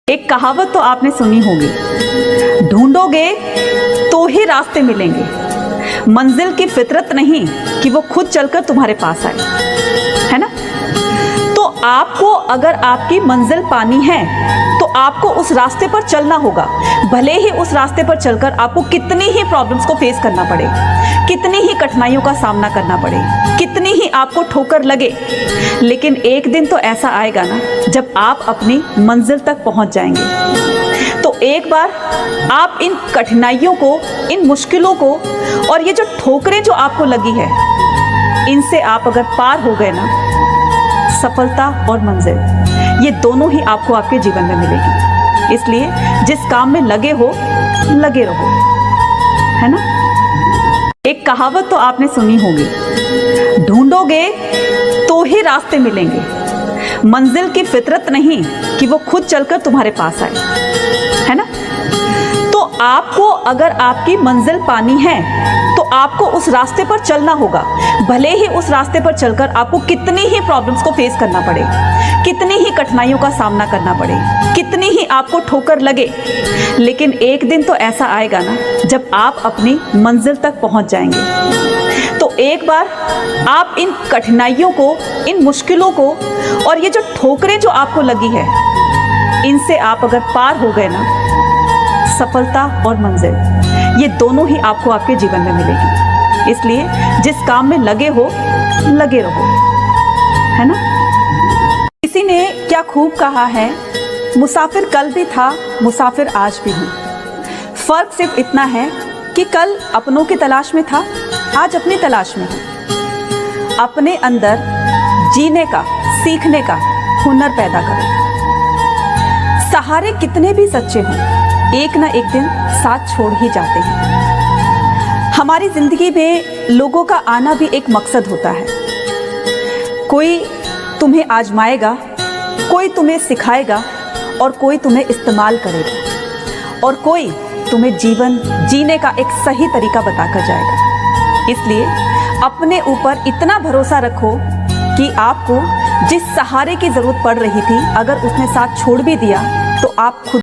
एक कहावत तो आपने सुनी होगी, ढूंढोगे तो ही रास्ते मिलेंगे। मंजिल की फितरत नहीं कि वो खुद चलकर तुम्हारे पास आए, है ना। तो आपको अगर आपकी मंजिल पानी है तो आपको उस रास्ते पर चलना होगा, भले ही उस रास्ते पर चलकर आपको कितनी ही प्रॉब्लम्स को फेस करना पड़े, कितनी ही कठिनाइयों का सामना करना पड़े, कितनी ही आपको ठोकर लगे, लेकिन एक दिन तो ऐसा आएगा ना जब आप अपनी मंजिल तक पहुंच जाएंगे। तो एक बार आप इन कठिनाइयों को, इन मुश्किलों को और ये जो ठोकरें जो आपको लगी है, इनसे आप अगर पार हो गए ना, सफलता और मंजिल ये दोनों ही आपको आपके जीवन में मिलेगी। इसलिए जिस काम में लगे हो, लगे रहो, है ना। एक कहावत तो आपने सुनी होगी, ढूंढोगे तो ही रास्ते मिलेंगे। मंजिल की फितरत नहीं कि वो खुद चलकर तुम्हारे पास आए, है ना। तो आपको अगर आपकी मंजिल पानी है तो आपको उस रास्ते पर चलना होगा, भले ही उस रास्ते पर चलकर आपको कितनी ही प्रॉब्लम्स को फेस करना पड़े, कितनी ही कठिनाइयों का सामना करना पड़े, कितनी ही आपको ठोकर लगे, लेकिन एक दिन तो ऐसा आएगा ना जब आप अपनी मंजिल तक पहुंच जाएंगे। तो एक बार आप इन कठिनाइयों को, इन मुश्किलों को और ये जो ठोकरें जो आपको लगी है, इनसे आप अगर पार हो गए ना, सफलता और मंजिल ये दोनों ही आपको आपके जीवन में मिलेगी। इसलिए जिस काम में लगे हो, लगे रहो, है ना। किसी ने क्या खूब कहा है, मुसाफिर कल भी था, मुसाफिर आज भी हूँ। फर्क सिर्फ इतना है कि कल अपनों की तलाश में था, आज अपनी तलाश में हूँ। अपने अंदर जीने का, सीखने का हुनर पैदा करो। सहारे कितने भी सच्चे हों, एक ना एक दिन साथ छोड़ ही जाते हैं। हमारी जिंदगी में लोगों का आना भी एक मकसद होता है। कोई तुम्हें आजमाएगा, कोई तुम्हें सिखाएगा और कोई तुम्हें इस्तेमाल करेगा और कोई तुम्हें जीवन जीने का एक सही तरीका बताकर जाएगा। इसलिए अपने ऊपर इतना भरोसा रखो कि आपको जिस सहारे की जरूरत पड़ रही थी, अगर उसने साथ छोड़ भी दिया तो आप खुद